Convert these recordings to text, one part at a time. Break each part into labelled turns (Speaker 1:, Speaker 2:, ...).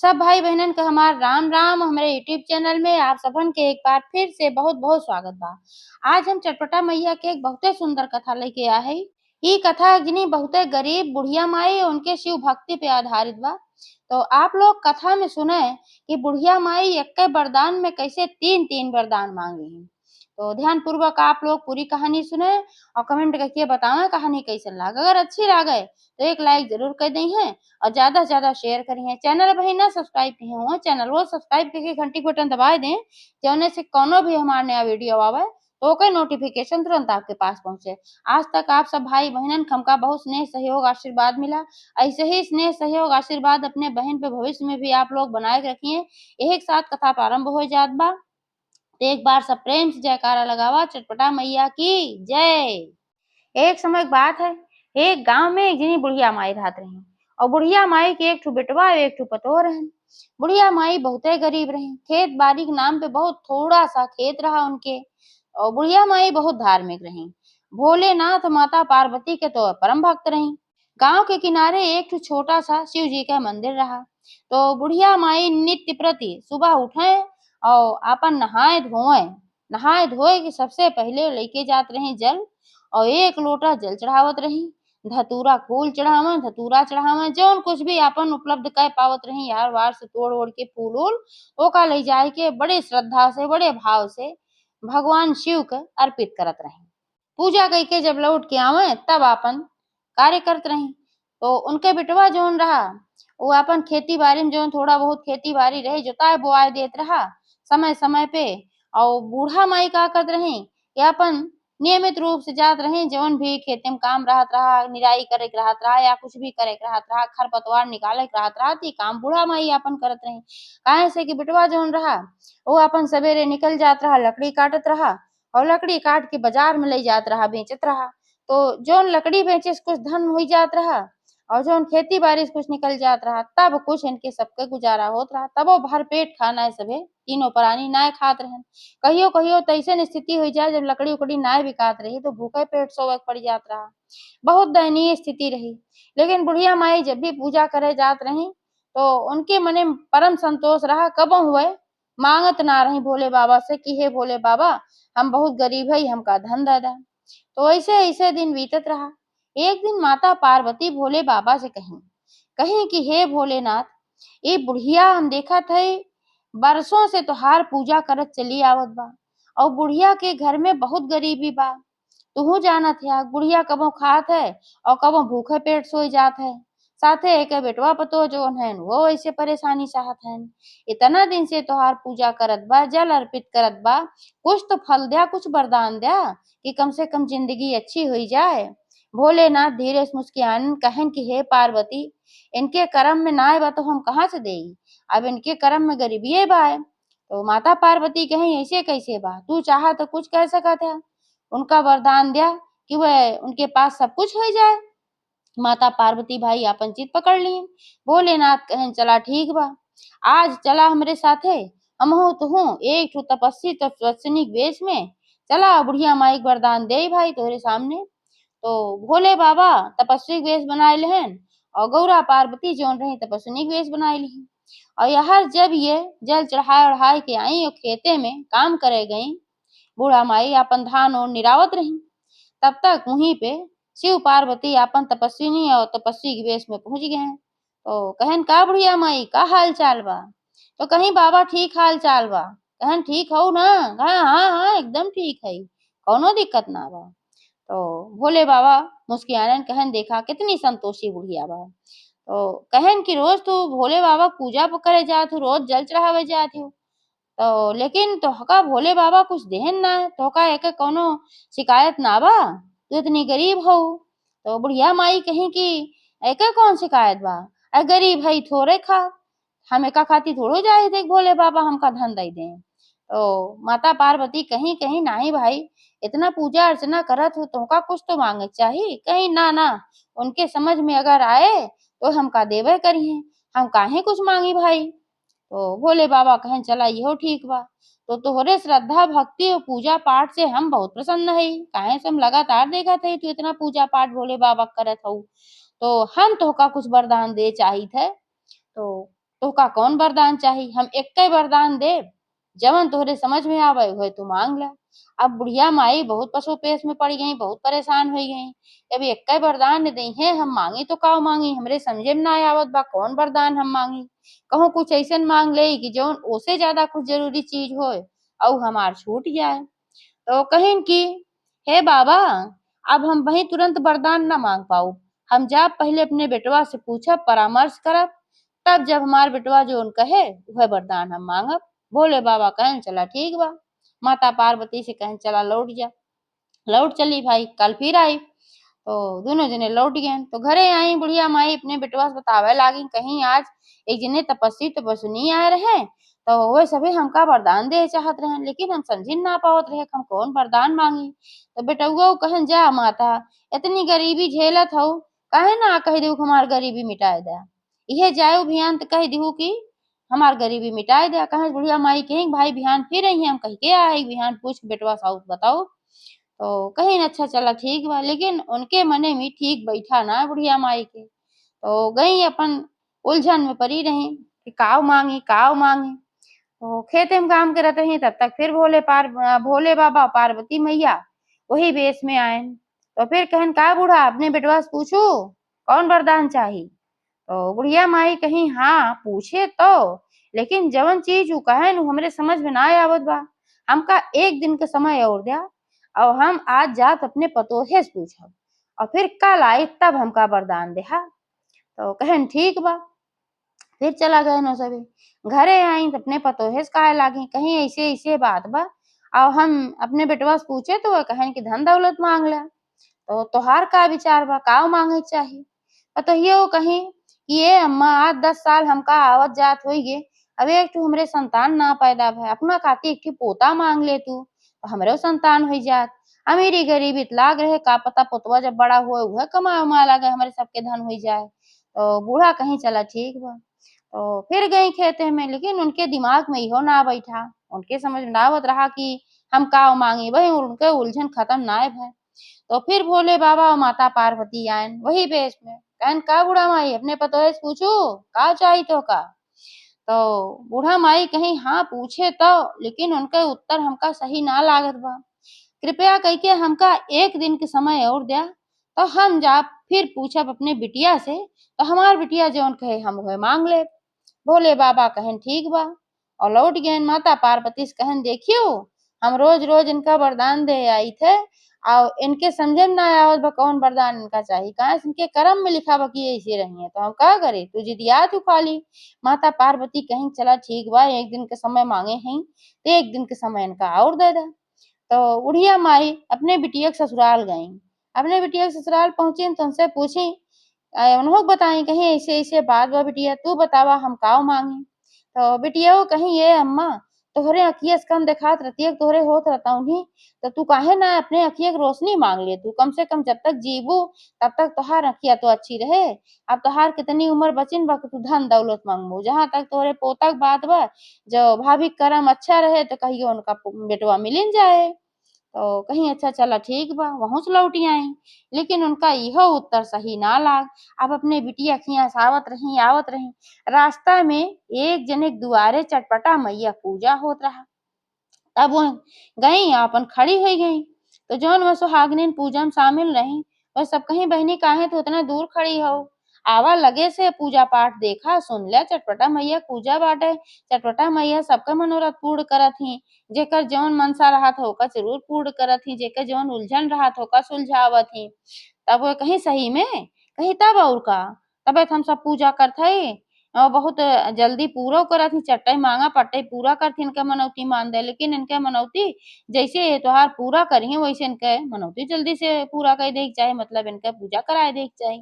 Speaker 1: सब भाई बहनन के हमार राम राम। हमारे यूट्यूब चैनल में आप सबन के एक बार फिर से बहुत बहुत स्वागत बा। आज हम चटपटा मैया के एक बहुते सुंदर कथा लेके आए हैं। ये कथा जिन्हीं बहुते गरीब बुढ़िया माई और उनके शिव भक्ति पे आधारित बा। तो आप लोग कथा में सुने कि बुढ़िया माई एक के वरदान में कैसे तीन तीन वरदान मांगे हैं। तो ध्यान पूर्वक आप लोग पूरी कहानी सुने और कमेंट करके बताएं कहानी कैसे लगा। अगर अच्छी लगे तो एक लाइक जरूर कर दें हैं और ज्यादा से ज्यादा शेयर करिए। चैनल भाई ना सब्सक्राइब किए हो चैनल वो सब्सक्राइब करके घंटी को बटन दबा दें जौने से कोनो भी हमारा नया वीडियो आवे तो ओके नोटिफिकेशन तुरंत आपके पास पहुंचे। आज तक आप सब भाई बहनन हमका बहुत स्नेह सहयोग आशीर्वाद मिला। ऐसे ही स्नेह सहयोग आशीर्वाद अपने बहन पे भविष्य में भी आप लोग बनाए रखिए। एक साथ कथा प्रारंभ हो जात बा। तो एक बार सब प्रेम से जयकारा लगावा चटपटा मैया की जय। एक समय की बात है, एक गांव में एक जनी बुढ़िया माई रहत रही और बुढ़िया माई के एक ठो बेटवा और एक ठो पतोह रहन। बुढ़िया माई बहुते गरीब रही, खेत बाड़ी के नाम पे बहुत थोड़ा सा खेत रहा उनके। और बुढ़िया माई बहुत धार्मिक रही, भोलेनाथ माता पार्वती के तो परम भक्त रही। गांव के किनारे एक ठो छोटा सा शिव जी का मंदिर रहा। तो बुढ़िया माई नित्य प्रति सुबह उठे और अपन नहाए धोए के सबसे पहले लेके जात रही जल और एक लोटा जल चढ़ावत रही। धतूरा फूल चढ़ावे धतूरा चढ़ावे जौन कुछ भी अपन उपलब्ध कर पावत रही यार वार से तोड़ ओड़ के फूल उल ओका ले जाए के बड़े श्रद्धा से बड़े भाव से भगवान शिव के अर्पित करत रही। पूजा करके जब लौट के आवे तब अपन कार्य करत रही। तो उनके बेटवा जौन रहा वो अपन खेती बाड़ी में जौन थोड़ा बहुत खेती बाड़ी रहे जोताए बोआए देत रहा समय समय पे। और बूढ़ा माई का करत रही कि अपन नियमित रूप से जात रहे जौन भी खेते में काम रहत रहा निराई करे के रहत रहा या कुछ भी करे के रहत रहा खरपतवार निकाले के रहत रहा काम बूढ़ा माई अपन करत रही। काहे से कि बेटवा जौन रहा वो अपन सवेरे निकल जात रहा लकड़ी काटत रहा और लकड़ी काट के बाजार में ले जात रहा बेचत रहा। तो जौन लकड़ी बेचे से कुछ धन हो जात रहा और जौन खेती बाड़ी से कुछ निकल जात रहा तब कुछ इनके सबके गुजारा होत रहा। तब वो भर पेट खाना है सबे तीनों प्राणी नाय खात रहन। कहियो कहियो तो ऐसन स्थिति हो जाए जब लकड़ी उकड़ी नाय बिकात रही तो भूखे पेट सोवे पड़ जात रहा। बहुत दयनीय स्थिति रही। लेकिन बुढ़िया माई जब भी पूजा करे जात रही तो उनके मने परम संतोष रहा। कबो हुए मांगत ना रही भोले बाबा से कि हे भोले बाबा हम बहुत गरीब है हमका धन दे दा। तो ऐसे ऐसे दिन बीतत रहा। एक दिन माता पार्वती भोले बाबा से कहीं कि हे भोलेनाथ ये बुढ़िया हम देखत है बरसों से तोहार पूजा करत चली आवत बा और बुढ़िया के घर में बहुत गरीबी बा। तू जानत है बुढ़िया कबो खात है और कबो भूखे पेट सोई जात है। साथे एक बेटवा पतो जो है वो ऐसे परेशानी चाहत है। इतना दिन से तोहार पूजा करत बा जल अर्पित करत बा कुछ तो फल दिया कुछ वरदान दिया कि कम से कम जिंदगी अच्छी हुई जाए। भोलेनाथ धीरे से मुस्कुरान कहन कि हे पार्वती इनके कर्म में ना बा तो हम कहाँ से देई अब इनके कर्म में गरीबी बा। तो माता पार्वती कहीं ऐसे कैसे बा तू चाहा तो कुछ कह सकत है उनका वरदान दिया कि वह उनके पास सब कुछ हो जाए। माता पार्वती भाई अपन चित पकड़ लिए। भोलेनाथ कहन चला ठीक बा आज चला हमरे साथे हम हो तो हूँ एक ठो तपस्वी तपस्विनी वेश में चला बुढ़िया माई वरदान दे भाई तोरे सामने। तो भोले बाबा तपस्वी वेश बनाए लेहन और गौरा पार्वती जौन रही तपस्विनी वेश बनाए ली। और यहर जब ये जल चढ़ाए उढ़ाए के आई और खेते में काम करे गई बूढ़ा माई अपन धान और निरावत रही। तब तक वहीं पे शिव पार्वती अपन तपस्विनी और तपस्वी के वेश में पहुंच गए हैं। तो कहन का बुढ़िया माई का हाल चाल बा। तो कहीं बाबा ठीक हाल चाल बा। कहन ठीक हो ना हाँ हाँ हाँ एकदम ठीक है कौनो दिक्कत ना बा। तो भोले बाबा मुस्कुरान कहन देखा कितनी संतोषी बुढ़िया बा। तो कहन कि रोज तू भोले बाबा पूजा करे जात हो रोज जल चढ़ावे जात हो तो लेकिन तोहका भोले बाबा कुछ देहन ना तोहका एक कोनो शिकायत ना बा तू इतनी गरीब हो। तो बुढ़िया माई कहीं कि एक कौन शिकायत बा गरीब है थोड़े खा हम एका खाती थोड़ो जाए देख भोले बाबा हमका धन दे दे। तो माता पार्वती कहीं कहीं नाही भाई इतना पूजा अर्चना करत हो तोहका कुछ तो मांगे चाहिए कहीं ना ना उनके समझ में अगर आए तो हमका देवे करिए हम काहे कुछ मांगी भाई। तो भोले बाबा कहें चला इहो ठीक बा तो तोहरे श्रद्धा भक्ति और पूजा पाठ से हम बहुत प्रसन्न है काहे से हम लगातार देखत है तू इतना पूजा पाठ भोले बाबा करत हो तो हम तोहका कुछ वरदान दे चाहिए थे। तो तोहका कौन वरदान चाही, हम एक्के वरदान देब, जवन तोहरे समझ में आवे वही तू मांग ला। अब बुढ़िया माई बहुत पसोपेश में पड़ गई, बहुत परेशान हो गई। अब एक्के वरदान दई है, हम मांगी तो का मांगी, हमरे समझे में ना आवत बा कौन वरदान हम मांगी। कहूँ कुछ ऐसन मांग ले कि जौन ओसे ज्यादा कुछ जरूरी चीज होए और हमार छूट जाए। तो कहिन कि हे बाबा, अब हम वही तुरंत वरदान न मांग पाऊ, हम जा पहले अपने बेटवा से पूछब, परामर्श करब, तब जब हमार बेटवा जोन कहे वह वरदान हम मांगब। भोले बाबा कहन चला ठीक बा। माता पार्वती से कहन चला लौट जा। लौट चली भाई, कल फिर आई। तो दोनों जने लौट गए। तो घरे आई बुढ़िया माई अपने बेटवा से बतावे लागी, कहीं आज एक जने तपस्वी तपस्विनी आए रहे, तो वे सभी हमका वरदान दे चाहत रहे, लेकिन हम समझी ना पावत रहे हम कौन वरदान मांगी। तो बेटुआ कहन जा माता, इतनी गरीबी झेलत हो, काहे ना कह दू हमार गरीबी मिटाए दे। इहे जाए बिहान तो कह दू कि हमार गरीबी मिटाए दे। कहे बुढ़िया माई कहीं भाई बिहान फिर आई हम कह के आई बिहान पूछ बेटवा साउत बताओ। तो कहीं अच्छा चला ठीक बा, लेकिन उनके मने में ठीक बैठा ना बुढ़िया माई के। तो गई अपन उलझन में पड़ी रही कि काव मांगी काव मांगी। तो खेते में काम करत रही, तब तक फिर भोले बाबा पार्वती मैया वही बेस में आए। तो फिर कहन का बूढ़ा अपने बेटवा से पूछू कौन वरदान चाही। तो बुढ़िया माई कहीं हाँ पूछे तो, लेकिन जवन चीज ऊ कहे नु हमरे समझ में ना आवत बा, हमका एक दिन के समय और दिया, और हम आज जात अपने पतोहे से पूछब और फिर कल आई तब हमका वरदान देहा। तो कहन ठीक बा। फिर चला गए नो सभी। घरे आई तो अपने पतोहे से कहे लागी, कहीं ऐसे ऐसे बात बा, और हम अपने बेटवा से पूछे तो वह कहन कि धन दौलत मांग ला। तो तोहार का विचार बा, का मांगे चाहिए। पतोहियो कहीं कि ये अम्मा 8-10 साल हमका आवत जात होई गे, अब एक ठो हमरे संतान ना पैदा भय, अपना खातिर एक ठो पोता मांग ले तू, तो हमरो संतान हो जात। अमीरी गरीबी लाग रहे, का पता पोतवा जब बड़ा हुए वह कमा उमा लगे हमारे सबके धन हो जाए। तो बूढ़ा कहीं चला ठीक बा। तो फिर गई खेते में, लेकिन उनके दिमाग में इहो ना बैठा, उनके समझ में ना आवत रहा कि हम का मांगी, वही उनके उलझन खत्म ना भय। तो फिर भोले बाबा और माता पार्वती आयन वही बेस में, कहन का बूढ़ा माई अपने पतोहे से पूछू का चाही तो का। तो बूढ़ा माई कहीं हाँ पूछे तो, लेकिन उनके उत्तर हमका सही ना लागत बा, कृपया कह के हमका एक दिन के समय और दिया, तो हम जा फिर पूछब अपने बिटिया से, तो हमार बिटिया जौन कहे हम वह मांग ले। भोले बाबा कहन ठीक बा और लौट गए। माता पार्वती से कहन देखियो, हम रोज रोज इनका वरदान दे आई थे, और इनके समझे में ना आवत बा कौन वरदान इनका चाहिए, कहा इनके कर्म में लिखा बा कि ऐसे रही है, तो हम का करे, तू जिदिया तू खाली। माता पार्वती कहीं चला ठीक बा, एक दिन के समय मांगे हैं तो एक दिन के समय इनका और दे दे। तो बुढ़िया माई अपने बिटिया के ससुराल गई। अपने बिटिया के ससुराल पहुंची तो उनसे पूछी, उन्होंने बताई कहीं ऐसे ऐसे बात बा बिटिया, तू बतावा हम का मांगी। तो बिटिया कहीं ये अम्मा, तोहरे अखिया से कम देखात रहती है, तोहरे होत रहता उन्हीं, तो तू काहे ना अपने अखिया की रोशनी मांग ले, तू कम से कम जब तक जीबू तब तक तोहार अखिया तो अच्छी रहे। अब तोहार कितनी उम्र बचिन बा कि तू धन दौलत मांगबू, जहाँ तक तोहरे पोता के बात बा, जो भाभी कर्म अच्छा रहे तो कहियो उनका बेटवा मिलिन जाए। तो कहीं अच्छा चला ठीक बा, वहां से लौटी आई, लेकिन उनका यह उत्तर सही ना लाग। अब अपने बिटिया खिया आवत रही, रास्ता में एक जने के दुआरे चटपटा मैया पूजा होत रहा। तब वो गई अपन खड़ी हो गई। तो जौन वह सुहागनिन पूजा में शामिल रही, वह सब कहीं बहनी काहे तो उतना दूर खड़ी हो, आवा लगे से पूजा पाठ देखा सुन लिया, चटपटा मैया पूजा बाटे, चटपटा मैया सबका मनोरथ पूर्ण करत ही, जेकर जौन मनसा रहत हो ओका जरूर पूर्ण करत ही, जेकर जौन उलझन रहत हो ओका सुलझावत ही। तब वो कहीं सही में, कहीं तब और का, तबे हम सब पूजा करत हई और बहुत जल्दी पूरा करत ही, चट्टई मांगा पट्टई पूरा करथिन इनके मनौती मान दे, लेकिन इनके मनौती जैसे त्योहार पूरा करिए वैसे इनके मनौती जल्दी से पूरा कर दे चाहे, मतलब इनके पूजा कराए दे चाहे।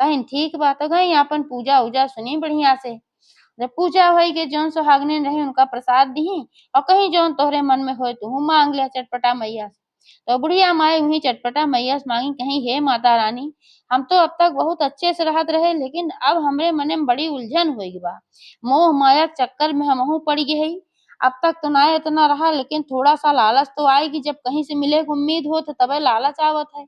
Speaker 1: कहीं ठीक बात है, गई अपन पूजा उजा सुनी बढ़िया से। जब पूजा होई के जौन सुहागने रहे उनका प्रसाद दी, और कहीं जौन तोहरे मन में होए तू मांग ले चटपटा मैया से। तो बुढ़िया माई वही चटपटा मैया से मांगी, कहीं हे माता रानी, हम तो अब तक बहुत अच्छे से रहत रहे, लेकिन अब हमरे मने में बड़ी उलझन हो गई बा, मोह माया के चक्कर में हमहू पड़ गई। अब तक तो ना इतना रहा, लेकिन थोड़ा सा लालच तो आएगी, जब कहीं से मिले की उम्मीद हो तो तबे लालच आवत है।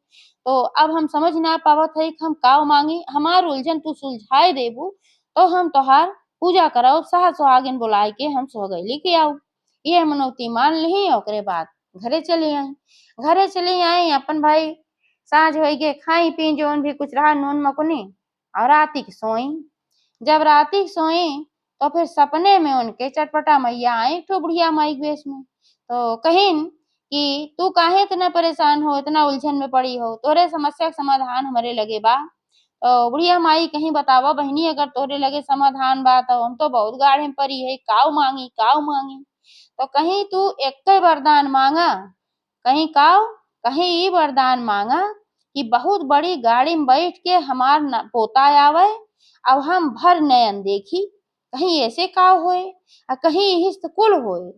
Speaker 1: तो अब हम समझ ना पावत है कि हम का मांगी, हमार उलझन तू सुलझाए देबू तो हम तोहार पूजा करौ सास सुहागिन बुलाए के हम सोहगैली के आऊ। ये मनौती मान ली ओकरे बाद घरे चली आई। घरे चली आई अपन भाई साँझ होई गे खाई पी जोन भी कुछ रहा नून मकुनी और राती की सोई। जब राती सोई तो फिर सपने में उनके चटपटा मैया आई एक ठो बुढ़िया माई के वेश में। तो कहिन कि तू काहे इतना परेशान हो, इतना उलझन में पड़ी हो, तोरे समस्या का समाधान हमरे लगे बा। तो बुढ़िया माई कहीं बतावा बहनी अगर तोरे लगे समाधान बा तो हम तो बहुत गाढ़े में पड़ी है, काऊ मांगी काऊ मांगी। तो कहीं तू एक वरदान मांगा, कहीं काऊ कहीं ई वरदान मांगा कि बहुत बड़ी गाड़ी में बैठ के हमार पोता आवे अब हम भर नयन देखी, कहीं ऐसे काव होए और कहीं हिस्त कुल होए।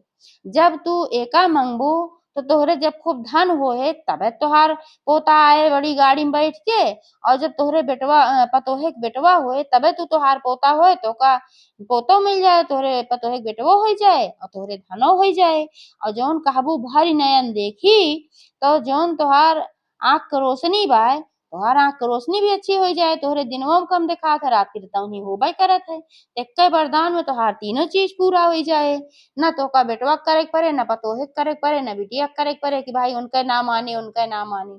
Speaker 1: जब तू एका मंगबू तो तोहरे जब खूब धन होए तबे तोहार पोता आए बड़ी गाड़ी में बैठ के, और जब तोहरे बेटवा पतोहे के बेटवा होए तबे तू तोहार पोता होए तो का पोतो मिल जाए, तोहरे पतोहे के बेटवो हो जाए और तोहरे धनो हो जाए। और जौन कहबू भरी नयन देखी तो जौन तोहार आँख के रोशनी बाय तोहार आँख के रोशनी भी अच्छी हो जाए, तोहरे दिनवो में कम दिखात है रात के तौनी होबे करत है। एक वरदान में तोहार तीनों चीज पूरा हो जाए, न तो का बेटवा करे के पड़े, न पतोहे करे के पड़े, न बिटिया करे के पड़े कि भाई उनका ना माने उनका ना माने।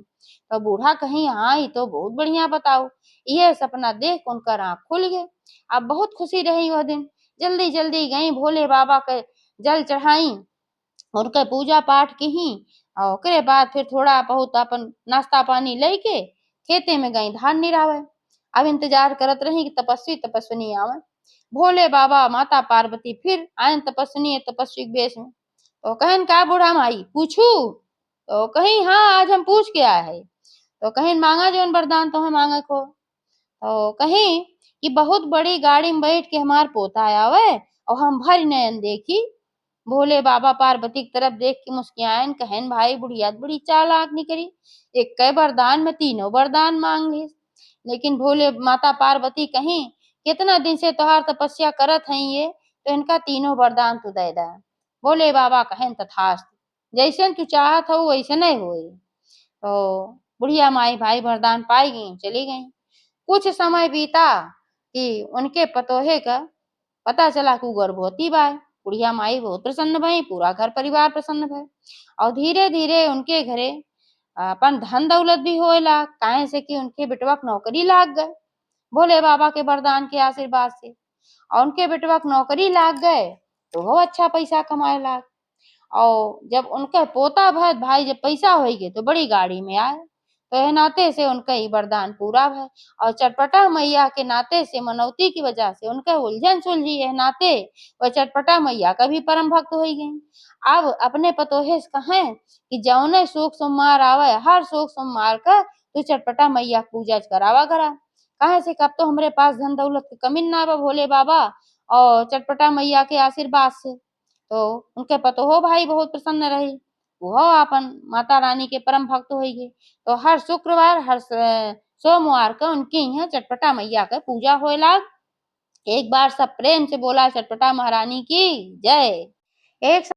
Speaker 1: तो बूढ़ा कहीं हाँ ये तो बहुत बढ़िया बताओ। यह सपना देख उनकर आँख खुल गए। अब बहुत खुशी रही वह दिन। जल्दी जल्दी गई भोले बाबा के जल चढ़ाई, उनके पूजा पाठ की ही और ओकरे बाद फिर थोड़ा बहुत अपन नाश्ता पानी लेके खेते में गई धान निरावे। अब इंतजार करत रही कि तपस्वी तपस्विनी आवे। भोले बाबा माता पार्वती फिर आयन तपस्विनी तपस्वी के वेश में। तो कहन का बूढ़ा माई पूछू, तो कहीं हाँ आज हम पूछ के आए है। तो कहीं मांगा जौन वरदान तो हम मांगे को। तो कहीं कि बहुत बड़ी गाड़ी में बैठ के हमार पोता आवे और हम भर नयन देखी। भोले बाबा पार्वती की तरफ देख के मुस्कियान कहन भाई बुढ़िया बड़ी चालाक निकली, एक कई वरदान में तीनों वरदान मांग ली। लेकिन भोले माता पार्वती कहीं कितना दिन से तोहार तपस्या करत हैं ये, तो इनका तीनों वरदान तू दे दा। भोले बाबा कहन तथास्तु, जैसे तू चाहत हो वैसे नहीं होई। तो बुढ़िया माई भाई वरदान पाई गई चली गई। कुछ समय बीता कि उनके पतोहे का पता चला कि गर्भवती बाय। बुढ़िया माई बहुत प्रसन्न भई, पूरा घर परिवार प्रसन्न भय और धीरे धीरे उनके घरे अपन धन दौलत भी होएला, काहे से कि उनके बेटवा के नौकरी लाग गए भोले बाबा के वरदान के आशीर्वाद से। और उनके बेटवा के नौकरी लाग गए तो वो अच्छा पैसा कमाए लाग। और जब उनका पोता भाई जब पैसा हो गए तो बड़ी गाड़ी में आए। तो यह नाते से उनका ही वरदान पूरा है। और चटपटा मैया के नाते से मनौती की वजह से उनका उलझन सुलझी है नाते वह चटपटा मैया का भी परम भक्त हो गई। अब अपने पतोहे से कहें कि जौने सुख सोमवार आवे हर सुख सोमवार का तू चटपटा मैया पूजा करावा करा, कहे से कब तो हमारे पास धन दौलत की कमी ना बा भोले बाबा और चटपटा मैया के आशीर्वाद से। तो उनके पतोहो भाई बहुत प्रसन्न रही, वह अपन माता रानी के परम भक्त हो गए। तो हर शुक्रवार हर सोमवार का उनके यहाँ चटपटा मैया का पूजा होए लाग। एक बार सब प्रेम से बोला चटपटा महारानी की जय। एक